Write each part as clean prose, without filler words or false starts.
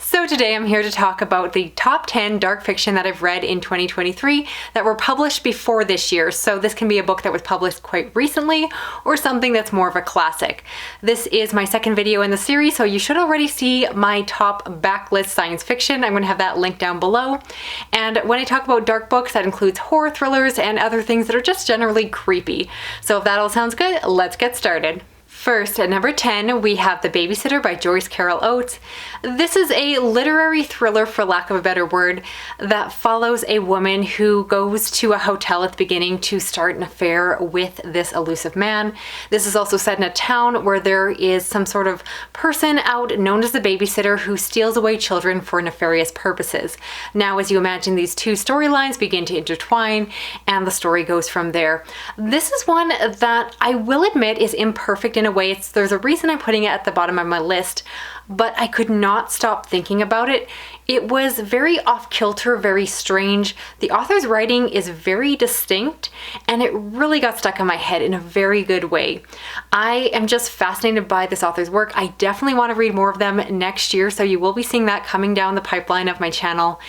So today I'm here to talk about the top 10 dark fiction that I've read in 2023 that were published before this year. So this can be a book that was published quite recently or something that's more of a classic. This is my second video in the series, so you should already see my top backlist science fiction. I'm going to have that linked down below. And when I talk about dark books, that includes horror thrillers and other things that are just generally creepy. So if that all sounds good, let's get started. First, at number 10, we have The Babysitter by Joyce Carol Oates. This is a literary thriller, for lack of a better word, that follows a woman who goes to a hotel at the beginning to start an affair with this elusive man. This is also set in a town where there is some sort of person out known as the babysitter who steals away children for nefarious purposes. Now, as you imagine, these two storylines begin to intertwine and the story goes from there. This is one that I will admit is imperfect in a way. There's a reason I'm putting it at the bottom of my list, but I could not stop thinking about it. It was very off-kilter, very strange. The author's writing is very distinct, and it really got stuck in my head in a very good way. I am just fascinated by this author's work. I definitely want to read more of them next year, so you will be seeing that coming down the pipeline of my channel.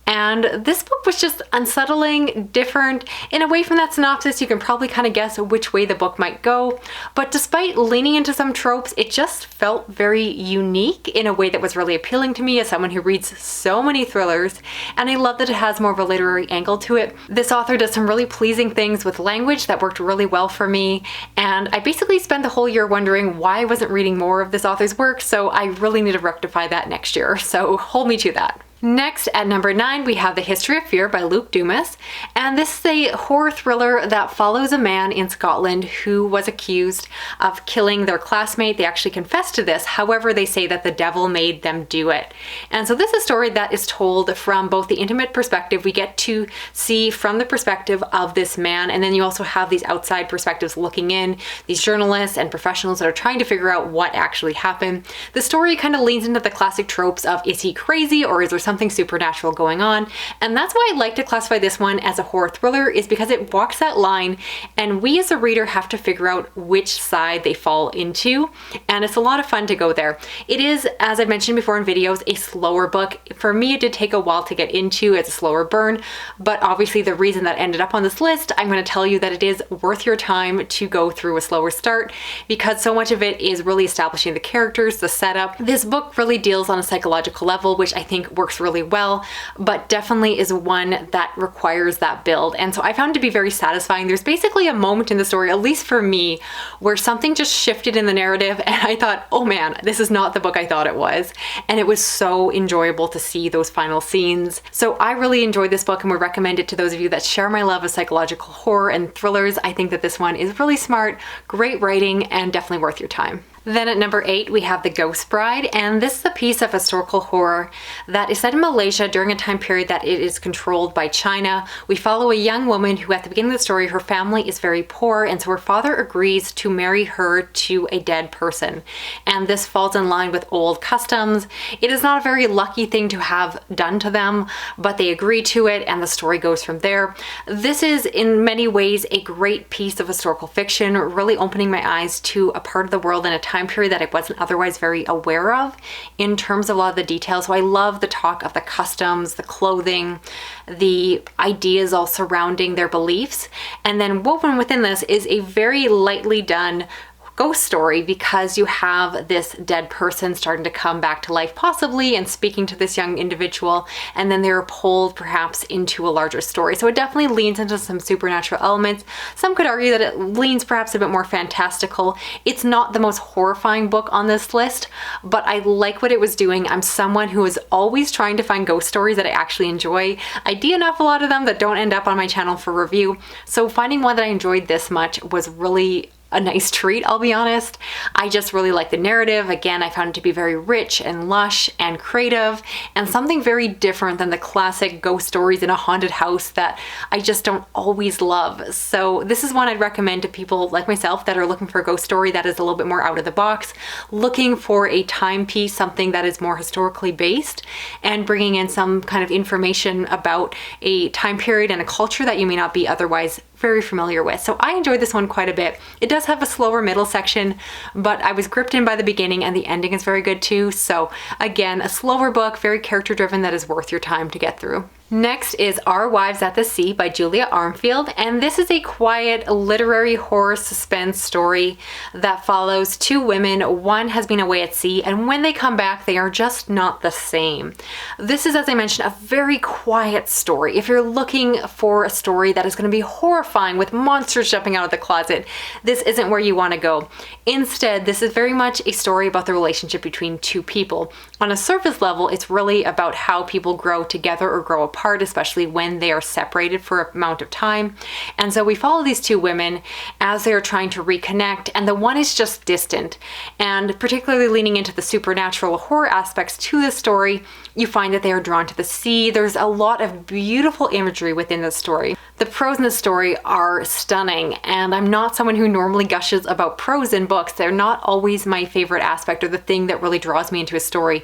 And this book was just unsettling, different. In a way, from that synopsis, you can probably kind of guess which way the book might go. But despite leaning into some tropes, it just felt very unique in a way that was really appealing to me as someone who reads so many thrillers. And I love that it has more of a literary angle to it. This author does some really pleasing things with language that worked really well for me. And I basically spent the whole year wondering why I wasn't reading more of this author's work. So I really need to rectify that next year. So hold me to that. Next, at number 9, we have The History of Fear by Luke Dumas, and this is a horror thriller that follows a man in Scotland who was accused of killing their classmate. They actually confessed to this, however they say that the devil made them do it. And so this is a story that is told from both the intimate perspective. We get to see from the perspective of this man, and then you also have these outside perspectives looking in, these journalists and professionals that are trying to figure out what actually happened. The story kind of leans into the classic tropes of, is he crazy or is there something supernatural going on? And that's why I like to classify this one as a horror thriller, is because it walks that line and we as a reader have to figure out which side they fall into, and it's a lot of fun to go there. It is, as I've mentioned before in videos, a slower book. For me, it did take a while to get into. It's a slower burn, but obviously the reason that ended up on this list, I'm going to tell you that it is worth your time to go through a slower start because so much of it is really establishing the characters, the setup. This book really deals on a psychological level, which I think works really well, but definitely is one that requires that build. And so I found it to be very satisfying. There's basically a moment in the story, at least for me, where something just shifted in the narrative and I thought, oh man, this is not the book I thought it was. And it was so enjoyable to see those final scenes. So I really enjoyed this book and would recommend it to those of you that share my love of psychological horror and thrillers. I think that this one is really smart, great writing, and definitely worth your time. Then at number 8, we have The Ghost Bride, and this is a piece of historical horror that is set in Malaysia during a time period that it is controlled by China. We follow a young woman who, at the beginning of the story, her family is very poor, and so her father agrees to marry her to a dead person. And this falls in line with old customs. It is not a very lucky thing to have done to them, but they agree to it, and the story goes from there. This is, in many ways, a great piece of historical fiction, really opening my eyes to a part of the world and a time period that I wasn't otherwise very aware of in terms of a lot of the details. So I love the talk of the customs, the clothing, the ideas all surrounding their beliefs. And then woven within this is a very lightly done ghost story because you have this dead person starting to come back to life possibly and speaking to this young individual, and then they're pulled perhaps into a larger story. So it definitely leans into some supernatural elements. Some could argue that it leans perhaps a bit more fantastical. It's not the most horrifying book on this list, but I like what it was doing. I'm someone who is always trying to find ghost stories that I actually enjoy. I do enough a lot of them that don't end up on my channel for review. So finding one that I enjoyed this much was really a nice treat, I'll be honest. I just really like the narrative. Again, I found it to be very rich and lush and creative and something very different than the classic ghost stories in a haunted house that I just don't always love. So this is one I'd recommend to people like myself that are looking for a ghost story that is a little bit more out of the box, looking for a timepiece, something that is more historically based, and bringing in some kind of information about a time period and a culture that you may not be otherwise very familiar with. So I enjoyed this one quite a bit. It does have a slower middle section, but I was gripped in by the beginning, and the ending is very good too. So again, a slower book, very character driven, that is worth your time to get through. Next is Our Wives at the Sea by Julia Armfield, and this is a quiet literary horror suspense story that follows two women. One has been away at sea, and when they come back, they are just not the same. This is, as I mentioned, a very quiet story. If you're looking for a story that is going to be horrifying with monsters jumping out of the closet, this isn't where you want to go. Instead, this is very much a story about the relationship between two people. On a surface level, it's really about how people grow together or grow apart, especially when they are separated for an amount of time. And so we follow these two women as they are trying to reconnect, and the one is just distant. And particularly leaning into the supernatural horror aspects to this story, you find that they are drawn to the sea. There's a lot of beautiful imagery within the story. The prose in the story are stunning, and I'm not someone who normally gushes about prose in books. They're not always my favorite aspect or the thing that really draws me into a story.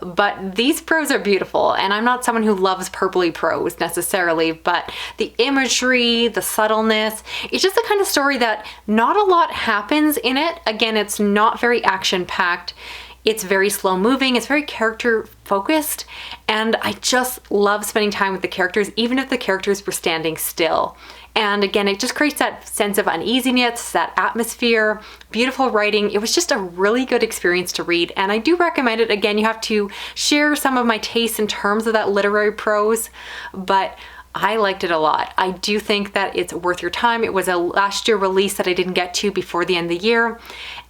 But these prose are beautiful, and I'm not someone who loves purpley prose necessarily, but the imagery, the subtleness, it's just the kind of story that not a lot happens in it. Again, it's not very action-packed. It's very slow moving, it's very character focused, and I just love spending time with the characters, even if the characters were standing still. And again, it just creates that sense of uneasiness, that atmosphere, beautiful writing. It was just a really good experience to read, and I do recommend it. Again, you have to share some of my tastes in terms of that literary prose, but I liked it a lot. I do think that it's worth your time. It was a last year release that I didn't get to before the end of the year,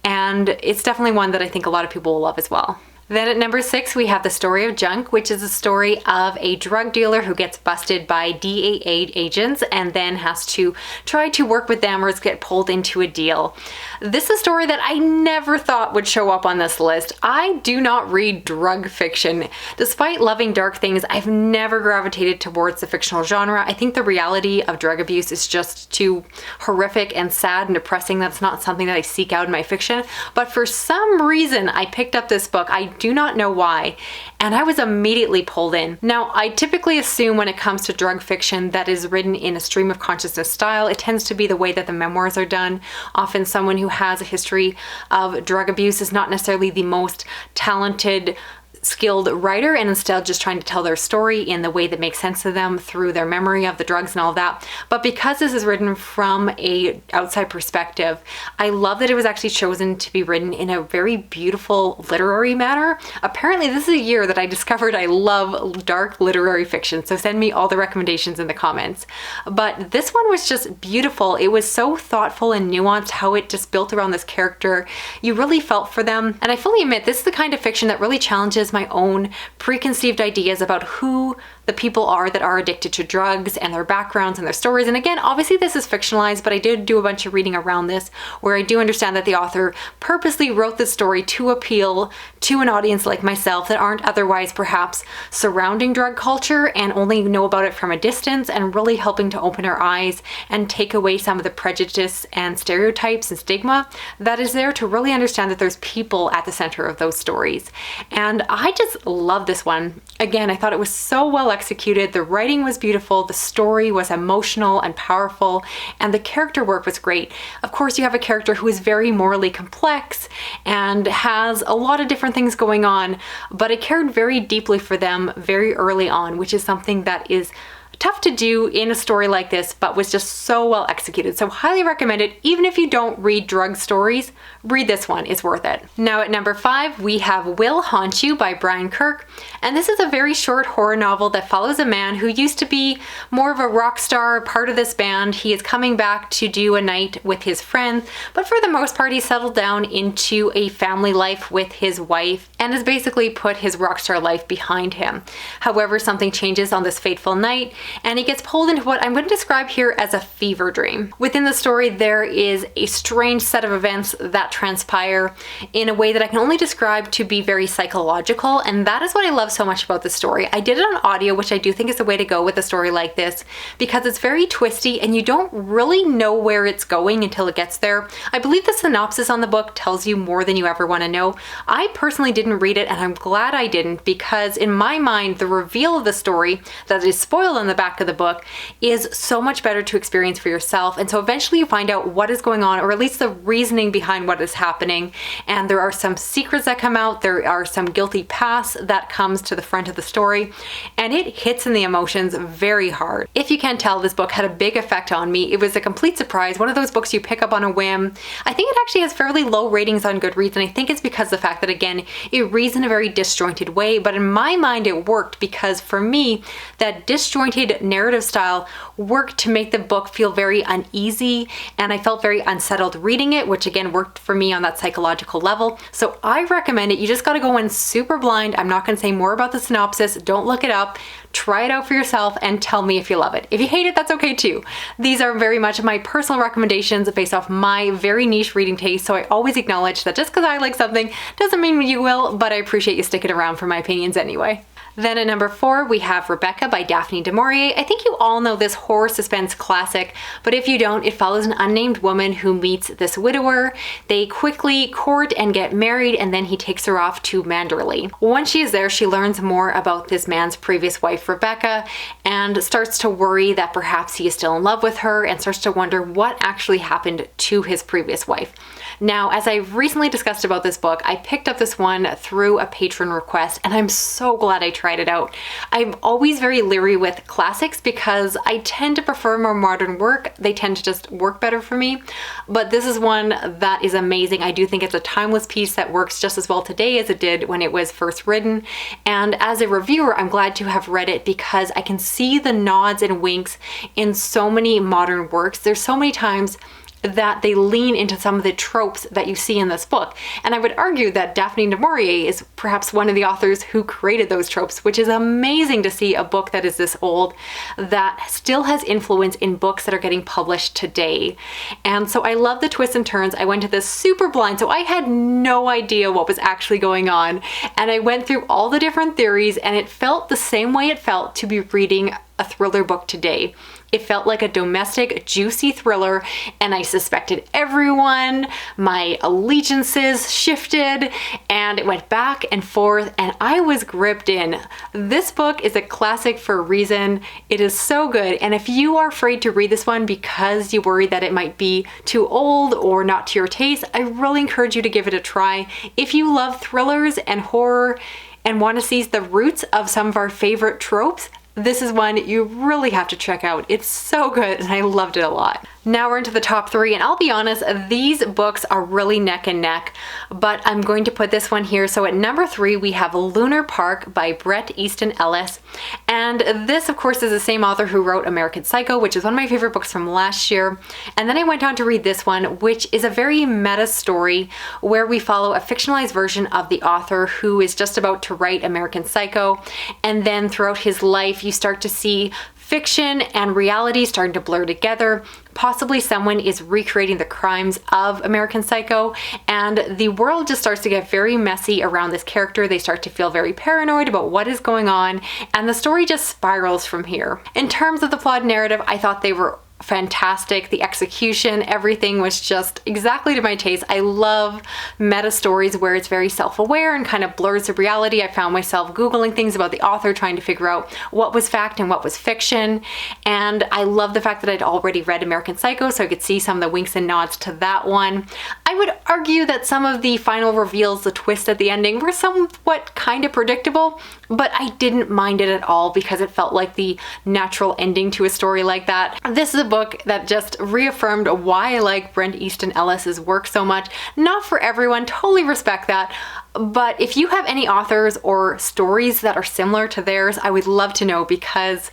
and it's definitely one that I think a lot of people will love as well. Then at number 6, we have The Story of Junk, which is a story of a drug dealer who gets busted by DEA agents and then has to try to work with them or get pulled into a deal. This is a story that I never thought would show up on this list. I do not read drug fiction. Despite loving dark things, I've never gravitated towards the fictional genre. I think the reality of drug abuse is just too horrific and sad and depressing. That's not something that I seek out in my fiction. But for some reason, I picked up this book. I do not know why, and I was immediately pulled in. Now, I typically assume when it comes to drug fiction that is written in a stream of consciousness style, it tends to be the way that the memoirs are done. Often someone who has a history of drug abuse is not necessarily the most talented, skilled writer, and instead just trying to tell their story in the way that makes sense to them through their memory of the drugs and all of that. But because this is written from a outside perspective, I love that it was actually chosen to be written in a very beautiful literary manner. Apparently this is a year that I discovered I love dark literary fiction, so send me all the recommendations in the comments. But this one was just beautiful. It was so thoughtful and nuanced how it just built around this character. You really felt for them, and I fully admit this is the kind of fiction that really challenges my own preconceived ideas about who the people are that are addicted to drugs and their backgrounds and their stories. And again, obviously this is fictionalized, but I did do a bunch of reading around this where I do understand that the author purposely wrote this story to appeal to an audience like myself that aren't otherwise perhaps surrounding drug culture and only know about it from a distance, and really helping to open our eyes and take away some of the prejudice and stereotypes and stigma that is there, to really understand that there's people at the center of those stories. And I just love this one. Again, I thought it was so well executed. The writing was beautiful, the story was emotional and powerful, and the character work was great. Of course, you have a character who is very morally complex and has a lot of different things going on, but I cared very deeply for them very early on, which is something that is tough to do in a story like this, but was just so well executed. So highly recommend it. Even if you don't read drug stories, read this one, it's worth it. Now at number 5, we have Will Haunt You by Brian Kirk. And this is a very short horror novel that follows a man who used to be more of a rock star, part of this band. He is coming back to do a night with his friends, but for the most part, he settled down into a family life with his wife and has basically put his rock star life behind him. However, something changes on this fateful night, and he gets pulled into what I'm going to describe here as a fever dream. Within the story, there is a strange set of events that transpire in a way that I can only describe to be very psychological, and that is what I love so much about the story. I did it on audio, which I do think is the way to go with a story like this, because it's very twisty and you don't really know where it's going until it gets there. I believe the synopsis on the book tells you more than you ever want to know. I personally didn't read it, and I'm glad I didn't, because in my mind, the reveal of the story that is spoiled in the back of the book is so much better to experience for yourself. And so eventually you find out what is going on, or at least the reasoning behind what is happening. And there are some secrets that come out. There are some guilty past that comes to the front of the story, and it hits in the emotions very hard. If you can't tell, this book had a big effect on me. It was a complete surprise. One of those books you pick up on a whim. I think it actually has fairly low ratings on Goodreads, and I think it's because of the fact that, again, it reads in a very disjointed way, but in my mind it worked because for me, that disjointed narrative style worked to make the book feel very uneasy, and I felt very unsettled reading it, which again worked for me on that psychological level. So I recommend it. You just got to go in super blind. I'm not going to say more about the synopsis. Don't look it up. Try it out for yourself and tell me if you love it. If you hate it, that's okay too. These are very much my personal recommendations based off my very niche reading taste, so I always acknowledge that just because I like something doesn't mean you will, but I appreciate you sticking around for my opinions anyway. Then at number 4, we have Rebecca by Daphne du Maurier. I think you all know this horror suspense classic, but if you don't, it follows an unnamed woman who meets this widower. They quickly court and get married, and then he takes her off to Manderley. Once she is there, she learns more about this man's previous wife, Rebecca, and starts to worry that perhaps he is still in love with her, and starts to wonder what actually happened to his previous wife. Now, as I recently discussed about this book, I picked up this one through a patron request, and I'm so glad I tried it out. I'm always very leery with classics because I tend to prefer more modern work. They tend to just work better for me, but this is one that is amazing. I do think it's a timeless piece that works just as well today as it did when it was first written, and as a reviewer, I'm glad to have read it because I can see the nods and winks in so many modern works. There's so many times that they lean into some of the tropes that you see in this book. And I would argue that Daphne du Maurier is perhaps one of the authors who created those tropes, which is amazing to see a book that is this old that still has influence in books that are getting published today. And so I love the twists and turns. I went to this super blind, so I had no idea what was actually going on. And I went through all the different theories, and it felt the same way it felt to be reading a thriller book today. It felt like a domestic, juicy thriller, and I suspected everyone. My allegiances shifted, and it went back and forth, and I was gripped in. This book is a classic for a reason. It is so good, and if you are afraid to read this one because you worry that it might be too old or not to your taste, I really encourage you to give it a try. If you love thrillers and horror and want to see the roots of some of our favorite tropes, this is one you really have to check out. It's so good, and I loved it a lot. Now we're into the top 3, and I'll be honest, these books are really neck and neck, but I'm going to put this one here. So at number 3, we have Lunar Park by Bret Easton Ellis. And this, of course, is the same author who wrote American Psycho, which is one of my favorite books from last year. And then I went on to read this one, which is a very meta story where we follow a fictionalized version of the author who is just about to write American Psycho. And then throughout his life, you start to see fiction and reality starting to blur together. Possibly someone is recreating the crimes of American Psycho, and the world just starts to get very messy around this character. They start to feel very paranoid about what is going on, and the story just spirals from here. In terms of the flawed narrative, I thought they were fantastic. The execution, everything was just exactly to my taste. I love meta stories where it's very self-aware and kind of blurs the reality. I found myself Googling things about the author, trying to figure out what was fact and what was fiction. And I love the fact that I'd already read American Psycho, so I could see some of the winks and nods to that one. I would argue that some of the final reveals, the twist at the ending, were somewhat kind of predictable, but I didn't mind it at all because it felt like the natural ending to a story like that. This is a book that just reaffirmed why I like Bret Easton Ellis's work so much. Not for everyone, totally respect that. But if you have any authors or stories that are similar to theirs, I would love to know, because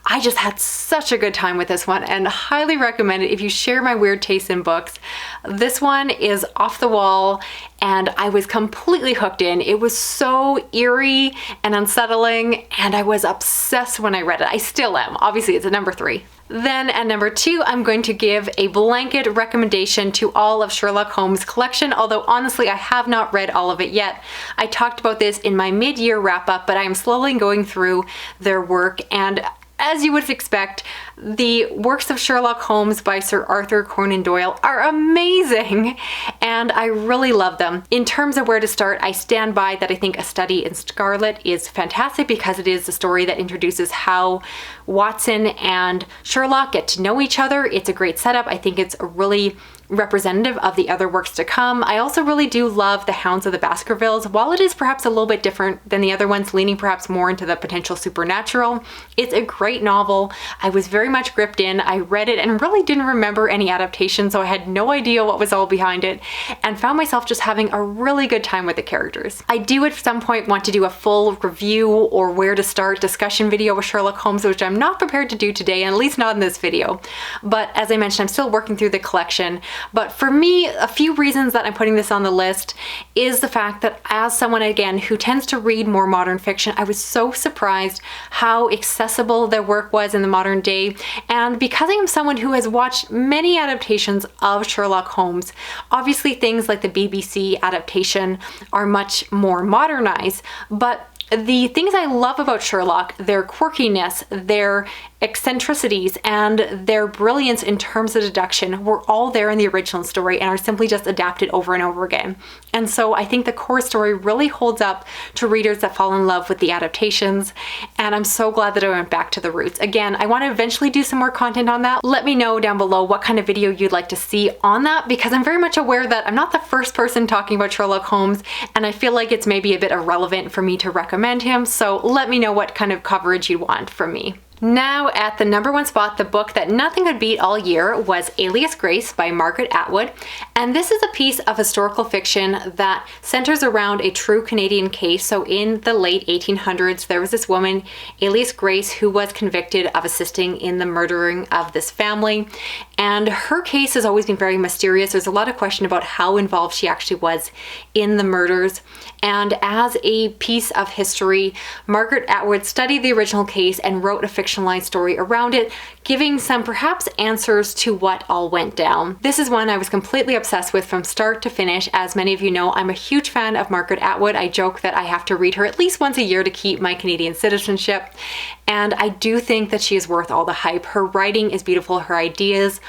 I just had such a good time with this one and highly recommend it if you share my weird taste in books. This one is off the wall and I was completely hooked in. It was so eerie and unsettling and I was obsessed when I read it. I still am. Obviously, it's a number 3. Then at number 2, I'm going to give a blanket recommendation to all of Sherlock Holmes' collection, although honestly, I have not read all of it yet. I talked about this in my mid-year wrap-up, but I am slowly going through their work, and as you would expect, the works of Sherlock Holmes by Sir Arthur Conan Doyle are amazing, and I really love them. In terms of where to start, I stand by that I think A Study in Scarlet is fantastic because it is a story that introduces how Watson and Sherlock get to know each other. It's a great setup. I think it's really representative of the other works to come. I also really do love The Hounds of the Baskervilles. While it is perhaps a little bit different than the other ones, leaning perhaps more into the potential supernatural, it's a great novel. I was very much gripped in. I read it and really didn't remember any adaptation, so I had no idea what was all behind it, and found myself just having a really good time with the characters. I do at some point want to do a full review or where to start discussion video with Sherlock Holmes, which I'm not prepared to do today, and at least not in this video. But as I mentioned, I'm still working through the collection. But for me, a few reasons that I'm putting this on the list is the fact that as someone, again, who tends to read more modern fiction, I was so surprised how accessible their work was in the modern day. And because I am someone who has watched many adaptations of Sherlock Holmes, obviously things like the BBC adaptation are much more modernized, but the things I love about Sherlock, their quirkiness, their eccentricities, and their brilliance in terms of deduction were all there in the original story and are simply just adapted over and over again. And so I think the core story really holds up to readers that fall in love with the adaptations, and I'm so glad that I went back to the roots. Again, I want to eventually do some more content on that. Let me know down below what kind of video you'd like to see on that, because I'm very much aware that I'm not the first person talking about Sherlock Holmes, and I feel like it's maybe a bit irrelevant for me to recommend him, so let me know what kind of coverage you want from me. Now at the number 1 spot, the book that nothing could beat all year was Alias Grace by Margaret Atwood. And this is a piece of historical fiction that centers around a true Canadian case. So in the late 1800s, there was this woman, Alias Grace, who was convicted of assisting in the murdering of this family. And her case has always been very mysterious. There's a lot of question about how involved she actually was in the murders. And as a piece of history, Margaret Atwood studied the original case and wrote a fictionalized story around it, giving some perhaps answers to what all went down. This is one I was completely obsessed with from start to finish. As many of you know, I'm a huge fan of Margaret Atwood. I joke that I have to read her at least once a year to keep my Canadian citizenship. And I do think that she is worth all the hype. Her writing is beautiful, her ideas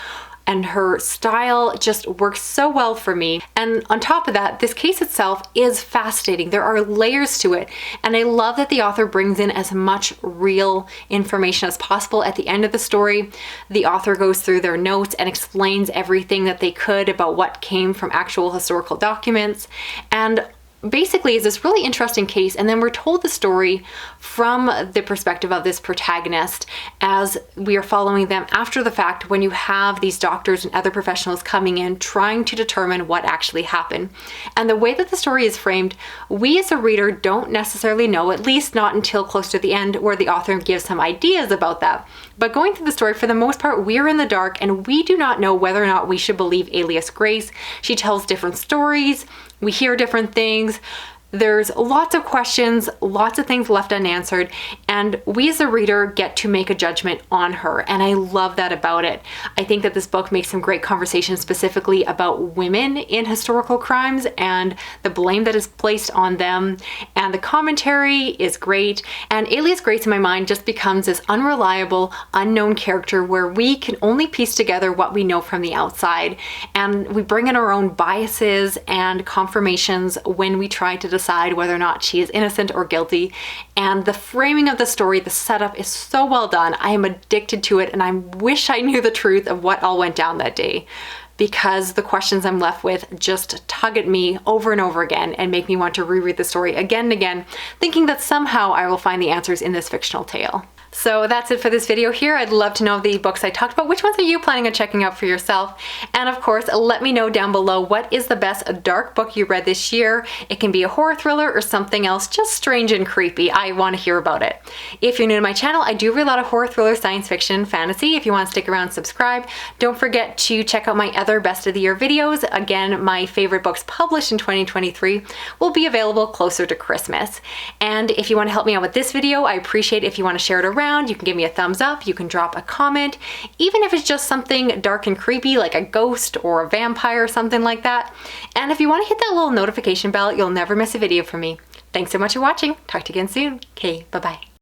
and her style just works so well for me. And on top of that, this case itself is fascinating. There are layers to it. And I love that the author brings in as much real information as possible at the end of the story. The author goes through their notes and explains everything that they could about what came from actual historical documents. And basically is this really interesting case, and then we're told the story from the perspective of this protagonist as we are following them after the fact, when you have these doctors and other professionals coming in trying to determine what actually happened. And the way that the story is framed, we as a reader don't necessarily know, at least not until close to the end, where the author gives some ideas about that. But going through the story, for the most part, we're in the dark and we do not know whether or not we should believe Alias Grace. She tells different stories, we hear different things. There's lots of questions, lots of things left unanswered, and we as a reader get to make a judgment on her, and I love that about it. I think that this book makes some great conversations specifically about women in historical crimes and the blame that is placed on them, and the commentary is great, and Alias Grace in my mind just becomes this unreliable, unknown character where we can only piece together what we know from the outside, and we bring in our own biases and confirmations when we try to decide whether or not she is innocent or guilty. And the framing of the story, the setup is so well done. I am addicted to it and I wish I knew the truth of what all went down that day. because the questions I'm left with just tug at me over and over again and make me want to reread the story again and again, thinking that somehow I will find the answers in this fictional tale. So that's it for this video here. I'd love to know the books I talked about. Which ones are you planning on checking out for yourself? And of course, let me know down below what is the best dark book you read this year. It can be a horror thriller or something else just strange and creepy. I want to hear about it. If you're new to my channel, I do read a lot of horror, thriller, science fiction, fantasy. If you want to stick around, subscribe. Don't forget to check out my other best of the year videos. Again, my favorite books published in 2023 will be available closer to Christmas. And if you want to help me out with this video, I appreciate if you want to share it around. You can give me a thumbs up, you can drop a comment, even if it's just something dark and creepy like a ghost or a vampire or something like that. And if you want to hit that little notification bell, you'll never miss a video from me. Thanks so much for watching. Talk to you again soon. Okay, bye-bye.